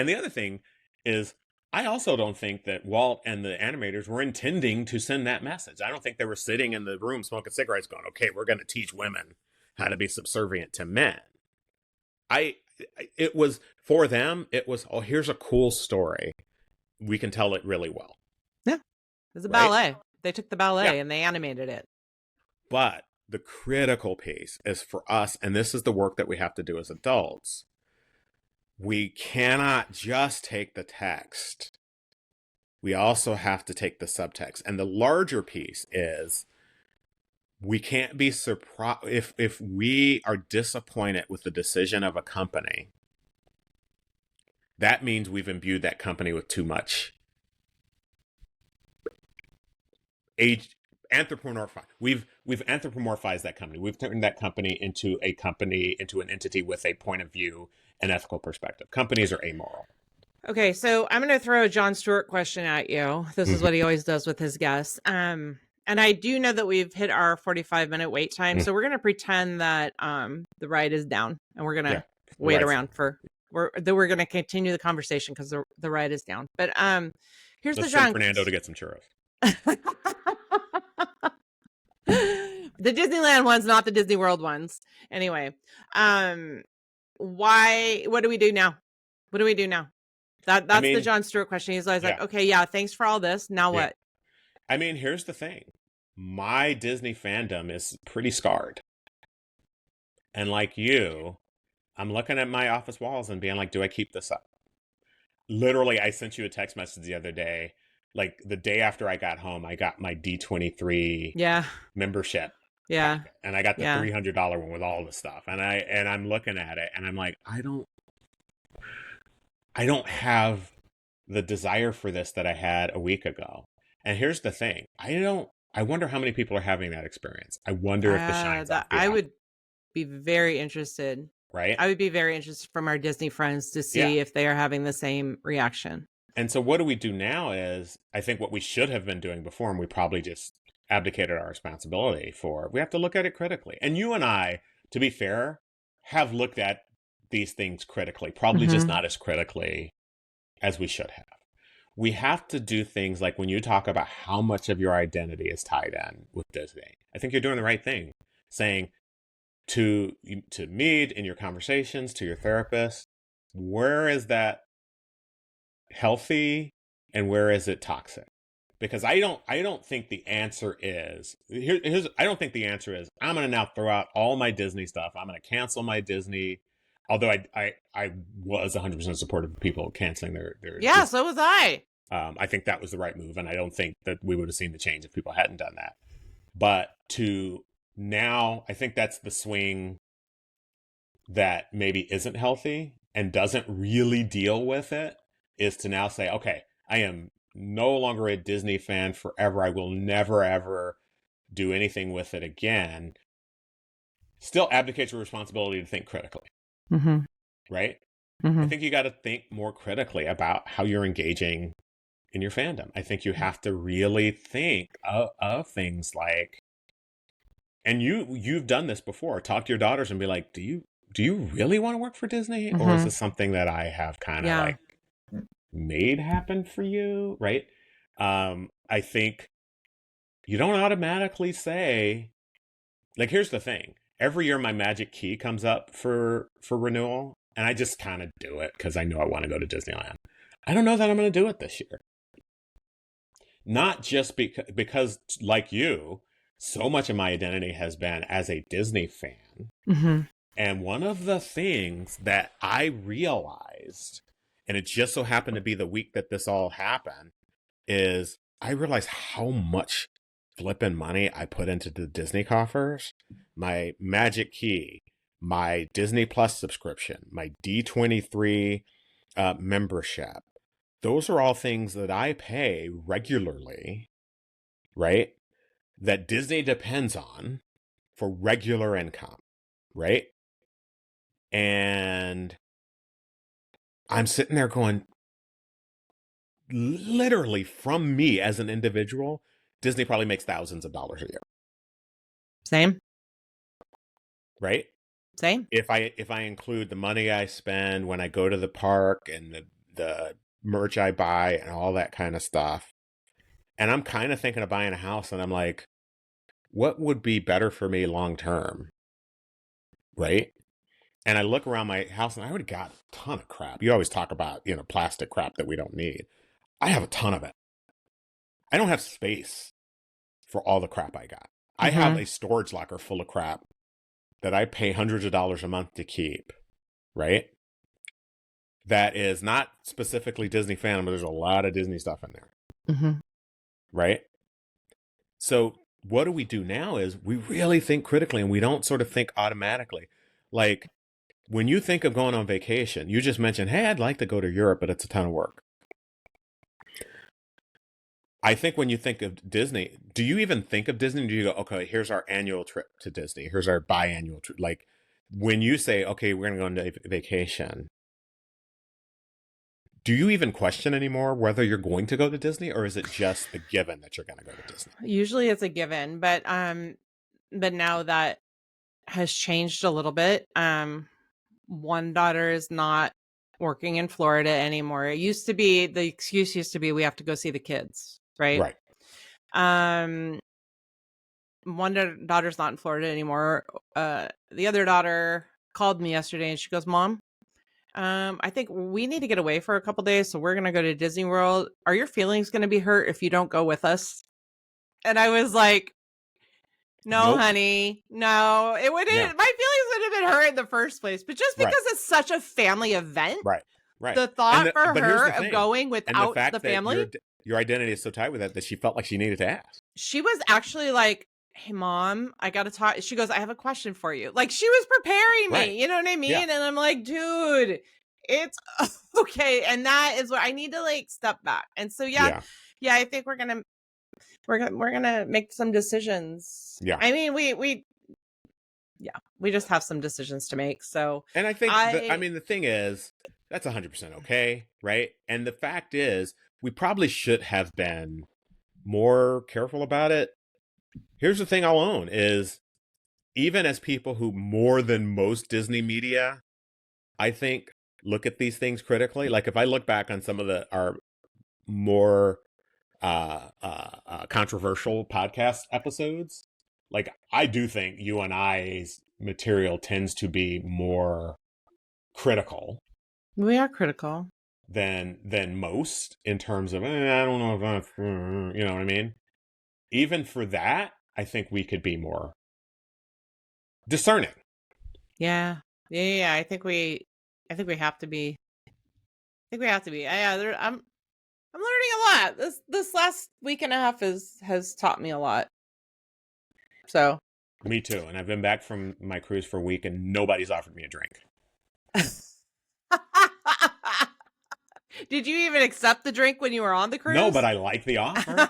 the other thing is, I also don't think that Walt and the animators were intending to send that message. I don't think they were sitting in the room smoking cigarettes going, okay, we're going to teach women how to be subservient to men. It was, for them, it was, oh, here's a cool story. We can tell it really well. Yeah. It was a ballet. They took the ballet and they animated it. But the critical piece is for us, and this is the work that we have to do as adults. We cannot just take the text. We also have to take the subtext. And the larger piece is we can't be surprised if we are disappointed with the decision of a company. That means we've imbued that company with too much anthropomorphized. We've anthropomorphized that company. We've turned that company into an entity with a point of view, an ethical perspective. Companies are amoral. Okay, so I'm going to throw a Jon Stewart question at you. This is what he always does with his guests. And I do know that we've hit our 45-minute wait time, so we're going to pretend that the ride is down, and we're going to wait around for. We're going to continue the conversation because the ride is down. But here's Let's the John send Fernando to get some churros. The Disneyland ones, not the Disney World ones. Anyway, what do we do now? That's the Jon Stewart question. He's always like, okay, thanks for all this. Now what? I mean, here's the thing. My Disney fandom is pretty scarred. And like you, I'm looking at my office walls and being like, do I keep this up? Literally, I sent you a text message the other day like the day after I got home, I got my D23 Yeah. membership Yeah. packet, and I got the Yeah. $300 one with all the stuff. And I'm looking at it, and I'm like, I don't have the desire for this that I had a week ago. And here's the thing, I wonder how many people are having that experience. I wonder if the shine's off That the I apple, would be very interested. right? I would be very interested from our Disney friends to Yeah. see if they are having the same reaction. And so what do we do now is, I think what we should have been doing before, and we probably just abdicated our responsibility for, we have to look at it critically. And you and I, to be fair, have looked at these things critically, probably just not as critically as we should have. We have to do things like when you talk about how much of your identity is tied in with Disney. I think you're doing the right thing, saying to Mead in your conversations, to your therapist, where is that healthy and where is it toxic? Because I don't think the answer is I don't think the answer is I'm going to now throw out all my Disney stuff. I'm going to cancel my Disney. Although I was 100% supportive of people canceling their Yeah, Disney. so was I. I think that was the right move, and I don't think that we would have seen the change if people hadn't done that. But to now, I think that's the swing that maybe isn't healthy and doesn't really deal with it, is to now say, okay, I am no longer a Disney fan forever. I will never, ever do anything with it again. Still abdicates your responsibility to think critically, right? I think you got to think more critically about how you're engaging in your fandom. I think you have to really think of things like, and you've done this before, talk to your daughters and be like, do you really want to work for Disney? Or is this something that I have kind of like made happen for you? Right. I think you don't automatically say, like, here's the thing. Every year my Magic Key comes up for renewal, and I just kind of do it because I know I want to go to Disneyland. I don't know that I'm going to do it this year. Not just because like you, so much of my identity has been as a Disney fan. And one of the things that I realized, and it just so happened to be the week that this all happened, is I realized how much flipping money I put into the Disney coffers. My Magic Key, my Disney Plus subscription, my D23 membership. Those are all things that I pay regularly, right? That Disney depends on for regular income, right? And I'm sitting there going, literally from me as an individual, Disney probably makes thousands of dollars a year. Same. Right? Same. If I include the money I spend when I go to the park and the merch I buy and all that kind of stuff. And I'm kind of thinking of buying a house, and I'm like, what would be better for me long term? Right? And I look around my house and I already got a ton of crap. You always talk about, plastic crap that we don't need. I have a ton of it. I don't have space for all the crap I got. I have a storage locker full of crap that I pay hundreds of dollars a month to keep, right? That is not specifically Disney fandom, but there's a lot of Disney stuff in there. Right? So what do we do now is we really think critically, and we don't sort of think automatically. Like, when you think of going on vacation, you just mentioned, hey, I'd like to go to Europe, but it's a ton of work. I think when you think of Disney, do you even think of Disney? Do you go, okay, here's our annual trip to Disney. Here's our biannual trip. Like, when you say, okay, we're going to go on vacation, do you even question anymore whether you're going to go to Disney, or is it just a given that you're going to go to Disney? Usually it's a given, but now that has changed a little bit. One daughter is not working in Florida anymore. It used to be, the excuse used to be, we have to go see the kids, right? One daughter's not in Florida anymore. The other daughter called me yesterday and she goes, Mom, I think we need to get away for a couple days, so we're going to go to Disney World. Are your feelings going to be hurt if you don't go with us? And I was like, no, honey, no, it wouldn't. Yeah. My feelings would have been hurt in the first place, but just because it's such a family event, right. The thought for her of going without the family. your identity is so tied with that she felt like she needed to ask. She was actually like, hey, Mom, I got to talk. She goes, I have a question for you. Like, she was preparing me. Right. You know what I mean? Yeah. And I'm like, dude, it's okay. And that is what I need to like step back. And so, yeah, I think we're gonna make some decisions. Yeah. I mean, we just have some decisions to make. So, and I think the thing is, that's 100% okay, right? And the fact is, we probably should have been more careful about it. Here's the thing I'll own is, even as people who more than most Disney media, I think, look at these things critically. Like if I look back on some of our more controversial podcast episodes, like I do think you and I's material tends to be more critical. We are critical than most in terms of I don't know if that's, you know what I mean. Even for that, I think we could be more discerning. Yeah. I think we have to be. Yeah, I'm learning a lot. This last week and a half has taught me a lot. So. Me too. And I've been back from my cruise for a week and nobody's offered me a drink. Did you even accept the drink when you were on the cruise? No, but I like the offer.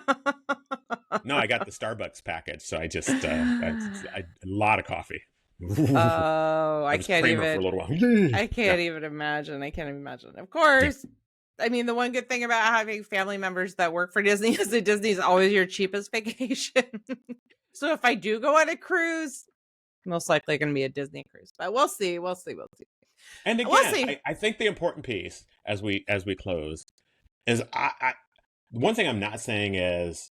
No, I got the Starbucks package, so I just a lot of coffee. Oh, I can't even. For a little while. I can't even imagine. Of course. I mean, the one good thing about having family members that work for Disney is that Disney's always your cheapest vacation. So if I do go on a cruise, most likely going to be a Disney cruise, but we'll see. And again, I think the important piece as we close is one thing I'm not saying is,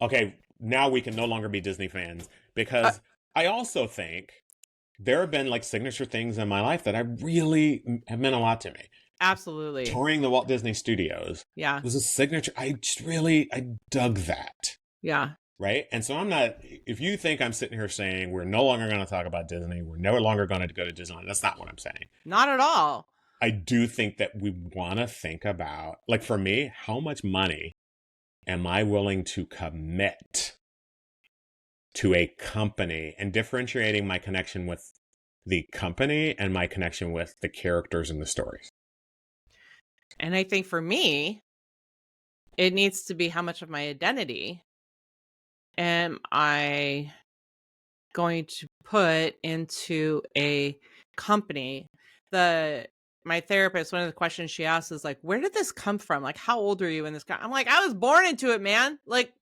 okay, now we can no longer be Disney fans, because I also think there have been like signature things in my life that I really have meant a lot to me. Absolutely. Touring the Walt Disney Studios was a signature. I dug that. Yeah. Right. And so I'm not, if you think I'm sitting here saying we're no longer going to talk about Disney, we're no longer going to go to Disneyland, that's not what I'm saying. Not at all. I do think that we want to think about, like for me, how much money am I willing to commit to a company, and differentiating my connection with the company and my connection with the characters and the stories. And I think for me, it needs to be how much of my identity am I going to put into a company. My therapist, one of the questions she asked is like, where did this come from? Like, how old were you in this? I'm like, I was born into it, man. Like,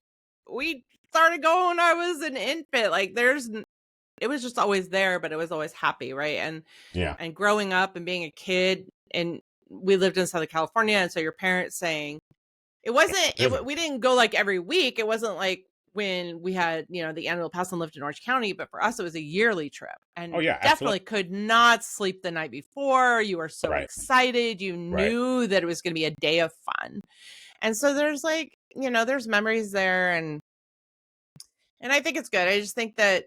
we started going when I was an infant. Like, it was just always there, but it was always happy, right? And growing up and being a kid, and we lived in Southern California, and so your parents saying, we didn't go like every week. It wasn't like when we had, the annual pass and lived in Orange County, but for us, it was a yearly trip. And definitely could not sleep the night before. You were so excited. You knew that it was going to be a day of fun. And so there's like, there's memories there. And I think it's good. I just think that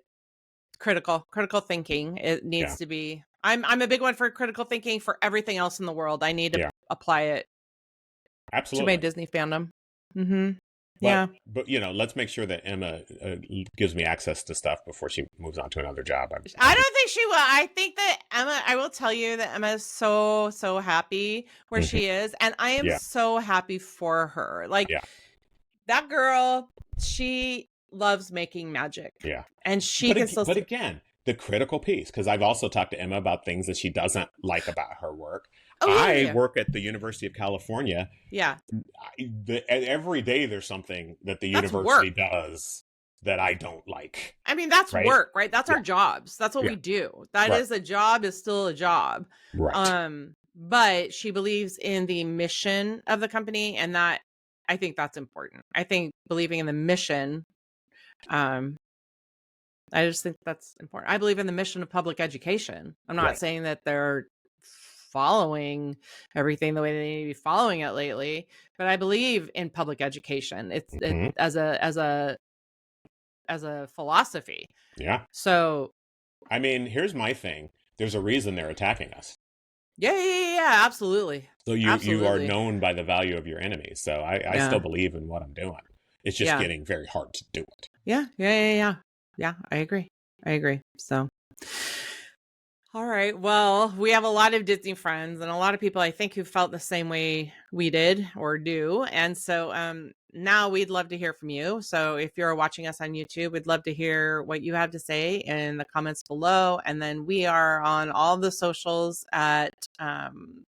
critical thinking, it needs to be, I'm a big one for critical thinking for everything else in the world. I need to apply it to my Disney fandom. Mm-hmm. But let's make sure that Emma gives me access to stuff before she moves on to another job. I don't think she will. I think that Emma, I will tell you that Emma is so happy where she is. And I am so happy for her. Like that girl, she loves making magic. Yeah. And she can still. But again, the critical piece, because I've also talked to Emma about things that she doesn't like about her work. I work at the University of California. Yeah. Every day there's something that the university does that I don't like. I mean, that's work, right? That's our jobs. That's what we do. That is a job, is still a job. Right. But she believes in the mission of the company, and that, I think that's important. I think believing in the mission, I just think that's important. I believe in the mission of public education. I'm not saying that they're following everything the way they need to be following it lately, but I believe in public education. It's as a philosophy. Yeah. So, I mean, here's my thing. There's a reason they're attacking us. Yeah, absolutely. So you are Absolutely. known by the value of your enemy. So I still Yeah. believe in what I'm doing. It's just Yeah. getting very hard to do it. Yeah. Yeah. Yeah. Yeah. Yeah. I agree. I agree. So. All right. Well, we have a lot of Disney friends and a lot of people I think who felt the same way we did or do. And so now we'd love to hear from you. So if you're watching us on YouTube, we'd love to hear what you have to say in the comments below. And then we are on all the socials at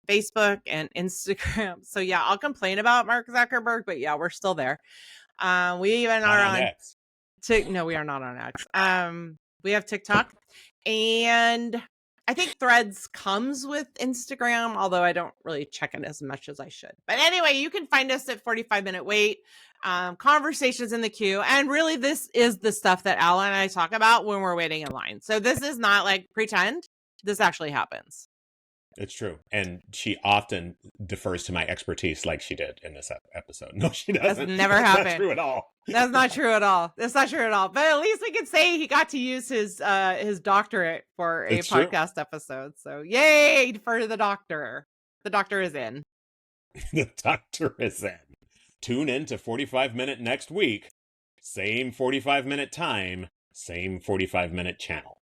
Facebook and Instagram. So yeah, I'll complain about Mark Zuckerberg, but yeah, we're still there. We even Not are on on X. no, we are not on X. We have TikTok, and I think Threads comes with Instagram, although I don't really check it as much as I should. But anyway, you can find us at 45-minute wait, conversations in the queue, and really, this is the stuff that Alan and I talk about when we're waiting in line. So this is not like pretend. This actually happens. It's true. And she often defers to my expertise like she did in this episode. No, she doesn't. That's never That's happened. not true at all. That's not true at all. That's not true at all. But at least we can say he got to use his doctorate for a It's true. podcast episode. So yay for the doctor. The doctor is in. The doctor is in. Tune in to 45 Minute next week. Same 45-minute time, same 45-minute channel.